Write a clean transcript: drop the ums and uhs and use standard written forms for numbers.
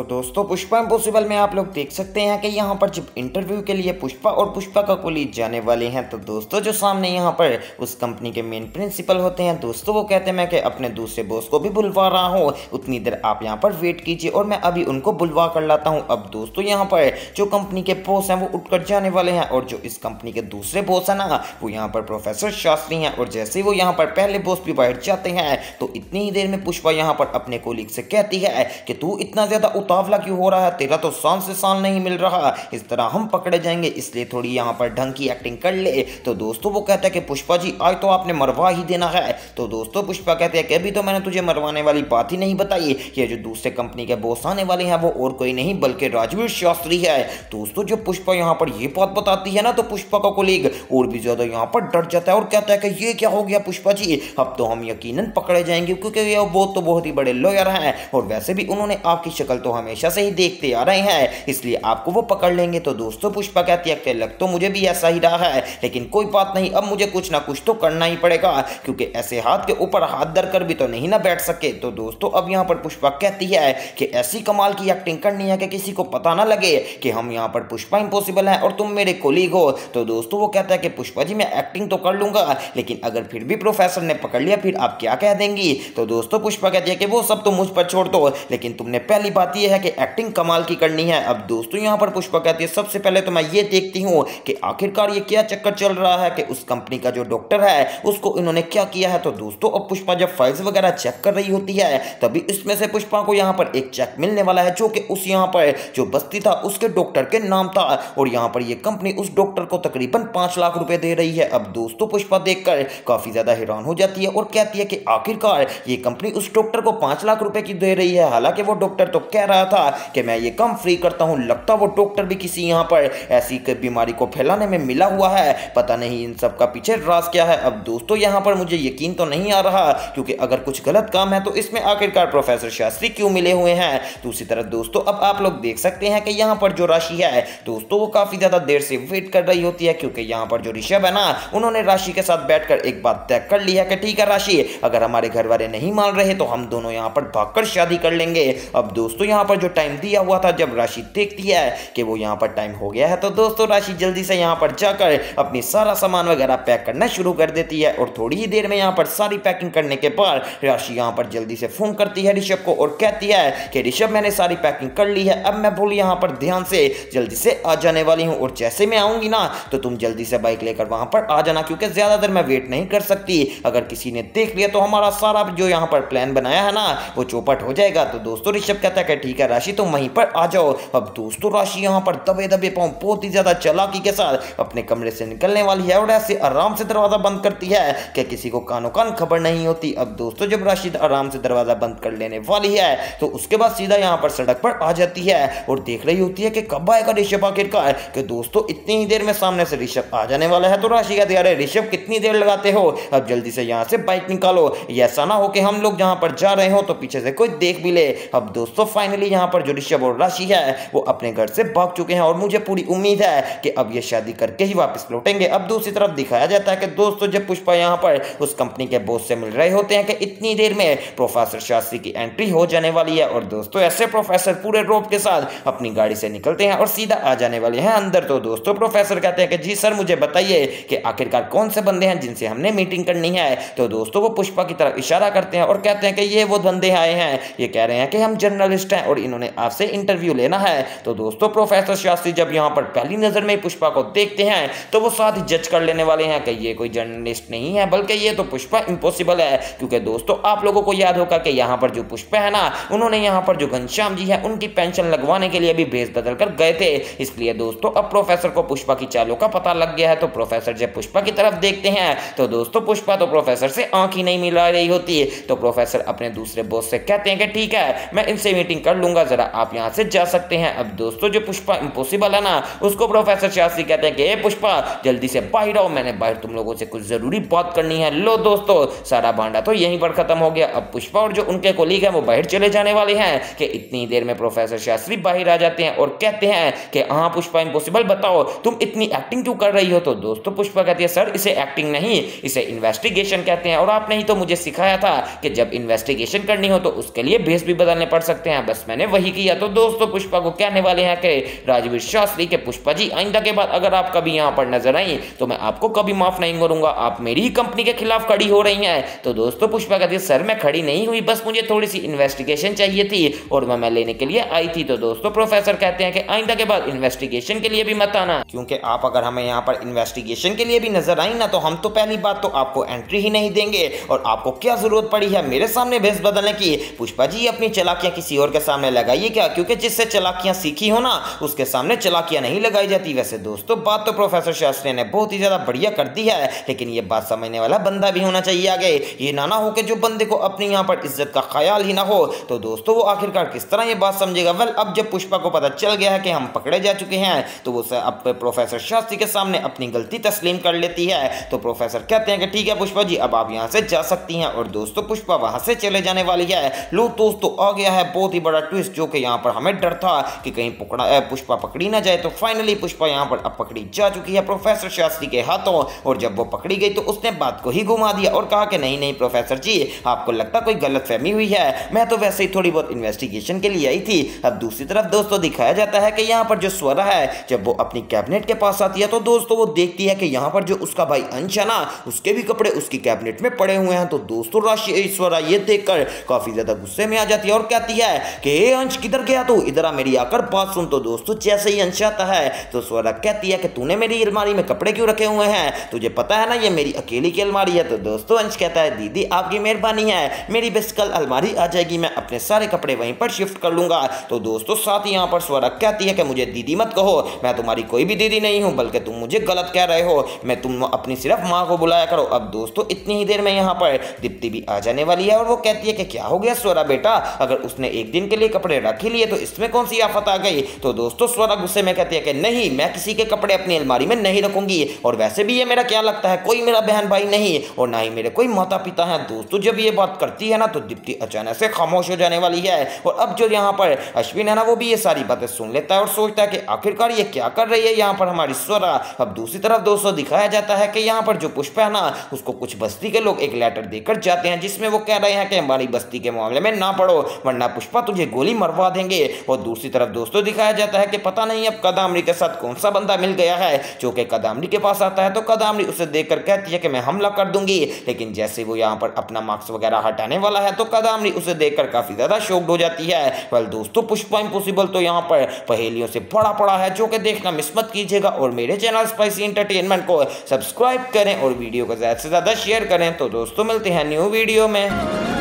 दोस्तों पुष्पा इम्पॉसिबल में आप लोग देख सकते हैं कि यहाँ पर जब इंटरव्यू के लिए पुष्पा और पुष्पा का कोलीग जाने वाले हैं तो दोस्तों जो सामने यहाँ पर उस कंपनी के मेन प्रिंसिपल होते हैं दोस्तों वो कहते हैं मैं कि अपने दूसरे बॉस को भी बुलवा रहा हूँ, उतनी देर आप यहाँ पर वेट कीजिए और मैं अभी उनको बुलवा कर लाता हूँ। अब दोस्तों यहाँ पर जो कंपनी के बॉस हैं वो उठकर जाने वाले हैं और जो इस कंपनी के दूसरे बॉस है ना वो यहाँ पर प्रोफेसर शास्त्री हैं। और जैसे वो यहाँ पर पहले बॉस भी बाहर जाते हैं तो इतनी ही देर में पुष्पा यहाँ पर अपने कोलीग से कहती है कि तू इतना ज्यादा उतावला क्यों हो रहा है, तेरा तो शान से शान नहीं मिल रहा, इस तरह हम पकड़े जाएंगे, इसलिए थोड़ी यहाँ पर ढंग की एक्टिंग कर ले। तो दोस्तों वो कहता है कि पुष्पा जी आज तो आपने मरवा ही देना है। तो दोस्तों पुष्पा कहते हैं कि अभी तो मैंने तुझे मरवाने वाली बात ही नहीं बताई, ये जो दूसरे कंपनी के बॉस आने वाले हैं वो और कोई नहीं बल्कि राजवीर शास्त्री है। दोस्तों जब पुष्पा यहाँ पर ये बात बताती है ना तो पुष्पा का कोलीग और भी ज्यादा यहाँ पर डर जाता है और कहता है कि ये क्या हो गया पुष्पा जी, अब तो हम यकीनन पकड़े जाएंगे क्योंकि वो तो बहुत ही बड़े लॉयर हैं और वैसे भी उन्होंने आपकी शक्ल तो हमेशा से ही देखते आ रहे हैं, इसलिए आपको वो पकड़ लेंगे। तो दोस्तों पुष्पा कहती है कि लग तो मुझे भी ऐसा ही रहा है, लेकिन कोई बात नहीं, अब मुझे कुछ ना कुछ तो करना ही पड़ेगा क्योंकि ऐसे हाथ के ऊपर हाथ धर कर भी तो नहीं ना बैठ सके। तो दोस्तों अब यहाँ पर पुष्पा कहती है कि ऐसी कमाल की एक्टिंग करनी है कि किसी को पता ना लगे कि हम यहाँ पर पुष्पा इम्पॉसिबल हैं और तुम मेरे कोलीग हो। तो दोस्तों वो कहता है कि पुष्पा जी मैं एक्टिंग तो कर लूंगा, लेकिन अगर फिर भी प्रोफेसर ने पकड़ लिया फिर आप क्या कह देंगी। तो दोस्तों पुष्पा कहती है कि वो सब तो मुझ पर छोड़ दो, लेकिन तुमने पहली बात यह है कि एक्टिंग कमाल की करनी है। अब दोस्तों यहाँ पर पुष्पा कहती है सबसे पहले तो मैं ये देखती हूँ कि आखिरकार ये क्या चक्कर चल रहा है कि उस कंपनी का जो डॉक्टर है उसको इन्होंने क्या किया है। तो दोस्तों अब पुष्पा जब फाइल्स वगैरह चेक कर रही होती है तभी इसमें से पुष्पा को यहाँ पर एक चेक मिलने वाला है जो कि उस यहाँ पर जो बस्ती था उसके डॉक्टर के नाम था और यहाँ पर ये कंपनी उस डॉक्टर को तकरीबन 5 लाख रुपए दे रही है। अब दोस्तों पुष्पा देखकर काफी ज्यादा हैरान हो जाती है और कहती है कि आखिरकार ये कंपनी उस डॉक्टर को 5 लाख रुपए की दे रही है, हालांकि वो डॉक्टर तो कह रहा था कि मैं ये काम फ्री करता हूं। लगता वो डॉक्टर भी किसी यहाँ पर ऐसी बीमारी को फैलाने में मिला हुआ है, पता नहीं इन सब का पीछे राज क्या है। अब दोस्तों यहाँ पर मुझे यकीन तो नहीं आ रहा क्योंकि अगर कुछ गलत काम है तो इसमें आखिरकार प्रोफेसर शास्त्री क्यों मिले हुए हैं। दूसरी तरफ दोस्तों अब आप लोग देख सकते हैं कि यहाँ पर जो राशि है दोस्तों वो काफी ज्यादा देर से वेट कर रही होती है क्योंकि यहाँ पर जो ऋषभ है ना उन्होंने राशि के साथ बैठकर एक बात तय कर ली है कि ठीक है राशि, अगर हमारे घर वाले नहीं मान रहे तो हम दोनों यहाँ पर भागकर शादी कर लेंगे। अब दोस्तों यहाँ पर जो टाइम दिया हुआ था जब राशि देखती है कि वो यहाँ पर टाइम हो गया है तो दोस्तों राशि जल्दी से यहाँ पर जाकर अपनी सारा सामान वगैरह पैक करना शुरू कर देती है और थोड़ी ही देर में यहाँ पर सारी पैकिंग करने के बाद राशि यहाँ पर जल्दी से फोन करती है ऋषभ को और कहती है कि ऋषभ मैंने सारी पैकिंग कर ली है, अब मैं बोली यहाँ पर ध्यान से जल्दी से आ जाने वाली हूँ और जैसे मैं आऊंगी ना तो तुम जल्दी से बाइक लेकर वहां पर आ जाना क्योंकि ज्यादा देर मैं वेट नहीं कर सकती, अगर किसी ने देख लिया तो हमारा सारा जो यहाँ पर प्लान बनाया है ना वो चौपट हो जाएगा। तो दोस्तों ऋषभ कहता है कि ठीक है राशि तुम वहीं पर आ जाओ। अब दोस्तों राशि यहाँ पर दबे दबे पांव बहुत ही ज्यादा चालाकी के साथ अपने कमरे से निकलने वाली है और ऐसे आराम से दरवाजा बंद करती है कि किसी को कानो कान खबर नहीं होती। अब दोस्तों जब राशि आराम से दरवाजा बंद कर लेने वाली है तो उसके बाद सीधा यहाँ पर सड़क पर आ जाती है और देख रही होती है कि कब आएगा ऋषभ आखिरकार। कि दोस्तों इतनी ही देर में सामने से ऋषभ आ जाने वाला है तो राशि कहती है अरे ऋषभ कितनी देर लगाते हो, अब जल्दी से यहाँ से बाइक निकालो, ऐसा ना हो कि हम लोग जहाँ पर जा रहे हो तो पीछे से कोई देख भी ले। अब दोस्तों फाइनली यहाँ पर जो ऋषभ और राशि है वो अपने घर से भाग चुके हैं और मुझे पूरी उम्मीद है कि अब ये शादी करके ही वापस लौटेंगे। अब दूसरी तरफ दिखाया जाता है कि दोस्तों जब पुष्पा यहाँ पर उस कंपनी के बॉस से मिल रहे होते हैं कि इतनी देर में प्रोफेसर शास्त्री की एंट्री हो जाने वाली है और दोस्तों ऐसे प्रोफेसर पूरे रोब के साथ अपनी गाड़ी से निकलते हैं और सीधा आ जाने वाले हैं अंदर। तो दोस्तों प्रोफेसर कहते हैं कि जी सर मुझे बताइए कि आखिरकार कौन से बंदे हैं जिनसे हमने मीटिंग करनी है। तो दोस्तों वो पुष्पा की तरफ इशारा करते हैं और कहते हैं कि ये वो बंदे आए हैं, ये कह रहे हैं कि हम जर्नलिस्ट हैं और इन्होंने आपसे इंटरव्यू लेना है। तो दोस्तों प्रोफेसर शास्त्री जब यहाँ पर पहली नजर में पुष्पा को देखते हैं तो वो साथ ही जज कर लेने वाले हैं कि ये कोई जर्नलिस्ट नहीं है बल्कि ये तो पुष्पा इम्पॉसिबल है। क्योंकि दोस्तों आप लोगों को याद होगा कि यहाँ पर जो पुष्पा है ना उन्होंने यहाँ पर जो घनश्याम जी है उनकी पेंशन लगवाने के लिए भी भेस बदल कर गए थे, इसलिए दोस्तों अब प्रोफेसर को पुष्पा की चालों का पता लग गया है। तो प्रोफेसर जब पुष्पा की तरफ देखते हैं तो दोस्तों पुष्पा तो प्रोफेसर से आंख ही नहीं मिला रही होती। तो प्रोफेसर अपने दूसरे बॉस से कहते हैं कि ठीक है मैं इनसे मीटिंग कर लूंगा, जरा आप यहां से जा सकते हैं। अब दोस्तों जो पुष्पा इम्पॉसिबल है ना उसको प्रोफेसर शास्त्री कहते हैं कि ए पुष्पा जल्दी से बाहर आओ, मैंने बाहर तुम लोगों से कुछ जरूरी बात करनी है। लो दोस्तों सारा भांडा तो यहीं पर खत्म हो गया। अब पुष्पा और जो उनके कोलीग हैं वो बाहर चले जाने वाले हैं कि इतनी देर में प्रोफेसर शास्त्री बाहर आ जाते हैं और कहते हैं कि हाँ पुष्पा इम्पॉसिबल बताओ तुम इतनी एक्टिंग क्यों कर रही हो। तो दोस्तों पुष्पा कहती है सर इसे एक्टिंग नहीं इसे इन्वेस्टिगेशन कहते हैं और आपने ही तो मुझे सिखाया था कि जब इन्वेस्टिगेशन करनी हो तो उसके लिए भेस भी बदलने पड़ सकते हैं, बस मैंने वही किया। तो दोस्तों पुष्पा को कहने वाले हैं कि राजवीर शास्त्री के पुष्पा जी आइंदा के बाद अगर आप कभी यहाँ पर नजर आई तो मैं आपको कभी माफ नहीं करूंगा, आप मेरी ही कंपनी के खिलाफ खड़ी हो रही हैं। तो दोस्तों पुष्पा कहती है सर मैं खड़ी नहीं हुई, बस मुझे थोड़ी सी इन्वेस्टिगेशन चाहिए थी और मैं लेने के लिए आई थी। तो दोस्तों प्रोफेसर कहते हैं कि आइंदा के बाद इन्वेस्टिगेशन के लिए भी मत आना, क्योंकि आप अगर हमें यहाँ पर इन्वेस्टिगेशन के लिए भी नजर आई ना तो हम तो पहली बात तो आपको एंट्री ही नहीं देंगे और आपको क्या जरूरत पड़ी है मेरे सामने भेस बदलने की। पुष्पा जी अपनी चालाकियां किसी और के सामने लगाइए क्या, क्योंकि जिससे चालाकियां सीखी हो ना उसके सामने चालाकियां नहीं लगाई जाती। वैसे दोस्तों बात तो प्रोफेसर शास्त्री ने बहुत ही ज्यादा बढ़िया कर दी है, लेकिन ये बात समझने वाला बंदा भी होना चाहिए आगे। ये ना हो कि जो बंदे को अपनी यहाँ पर इज्जत का ख्याल ही ना हो तो दोस्तों वो आखिरकार किस तरह ये बात समझेगा। वेल अब जब पुष्पा को पता चल गया है कि हम पकड़े जा चुके हैं तो वो अब प्रोफेसर शास्त्री के सामने अपनी गलती तस्लीम कर लेती है। तो प्रोफेसर कहते हैं कि ठीक है पुष्पा जी अब आप यहाँ से जा सकती हैं। और दोस्तों पुष्पा वहां से चले जाने वाली है। लो दोस्तों आ गया है बहुत ही बड़ा ट्विस्ट, जो कि यहाँ पर हमें डर था कि कहीं पुष्पा पकड़ी ना जाए। तो फाइनली पुष्पा यहाँ पर अब पकड़ी जा चुकी है प्रोफेसर शास्त्री के हाथों। और जब वो पकड़ी गई तो उसने बात को ही घुमा दिया और कहा कि नहीं नहीं प्रोफेसर जी आपको लगता कोई गलतफहमी हुई है, मैं तो वैसे ही थोड़ी बहुत इन्वेस्टिगेशन के लिए आई थी। अब दूसरी तरफ दोस्तों दिखाया जाता है कि यहाँ पर जो स्वरा है जब वो अपनी कैबिनेट के पास आती है तो दोस्तों वो देखती है कि यहाँ पर जो उसका भाई अंश है ना उसके भी कपड़े उसकी कैबिनेट में पड़े हुए हैं। तो दोस्तों स्वरा ये देखकर काफी ज्यादा गुस्से में आ जाती है और कहती है कि अंश किधर गया तू, इधर आ मेरी आकर बात सुन। तो दोस्तों जैसे ही अंश आता है तो स्वरा कहती है कि तूने मेरी अलमारी में कपड़े क्यों रखे हुए हैं, तुझे पता है ना ये मेरी अकेली की अलमारी है। तो दोस्तों अंश कहता है दीदी आपकी मेहरबानी है, मेरी बस कल अलमारी आ जाएगी, मैं अपने सारे कपड़े वहीं पर शिफ्ट कर लूंगा। तो दोस्तों साथ ही यहाँ पर स्वरा कहती है कि मुझे दीदी मत कहो, मैं तुम्हारी कोई भी दीदी नहीं हूँ बल्कि तुम मुझे गलत कह रहे हो, मैं तुम अपनी सिर्फ माँ को बुलाया करो। अब दोस्तों इतनी ही देर में यहाँ पर दीप्ति भी आ जाने वाली है और वो कहती है कि क्या हो गया स्वरा बेटा, अगर उसने एक दिन के लिए कपड़े रख ही लिए तो इसमें कौन सी आफत आ गई। तो दोस्तों स्वरा गुस्से में कहती है कि नहीं मैं किसी के कपड़े अपनी अलमारी में नहीं रखूंगी और वैसे भी ये मेरा क्या लगता है कोई मेरा बहन भाई नहीं और ना ही मेरे कोई माता पिता हैं। दोस्तों जब ये बात करती है ना तो दीप्ति अचानक से खामोश हो जाने वाली है और अब जो यहाँ पर अश्विन है ना वो भी ये सारी बातें सुन लेता है और सोचता है कि आखिरकार ये क्या कर रही है यहाँ पर हमारी स्वरा। अब दूसरी तरफ दोस्तों दिखाया जाता है कि यहाँ पर जो पुष्पा है ना उसको कुछ बस्ती के लोग एक लेटर देकर जाते हैं जिसमें वो कह रहे हैं कि हमारी बस्ती के मामले में ना पड़ो वरना पुष्पा तुझे गोली मरवा देंगे। और दूसरी तरफ दोस्तों दिखाया जाता है कि पता नहीं अब कदामरी के साथ कौन सा बंदा मिल गया है जो कि कदामरी के पास आता है। तो कदामरी उसे देखकर कहती है कि मैं हमला कर दूंगी, लेकिन जैसे वो यहाँ पर अपना मार्क्स वगैरह हटाने वाला है तो कदामरी उसे देखकर काफी ज्यादा शॉक्ड हो जाती है। वेल दोस्तों पुष्पा इम्पॉसिबल तो यहाँ पर पहेलियों से बड़ा पड़ा है जो कि देखना मिस मत कीजिएगा और मेरे चैनल स्पाइसी एंटरटेनमेंट को सब्सक्राइब करें और वीडियो को ज्यादा से ज्यादा शेयर करें। तो दोस्तों मिलते हैं न्यू वीडियो में।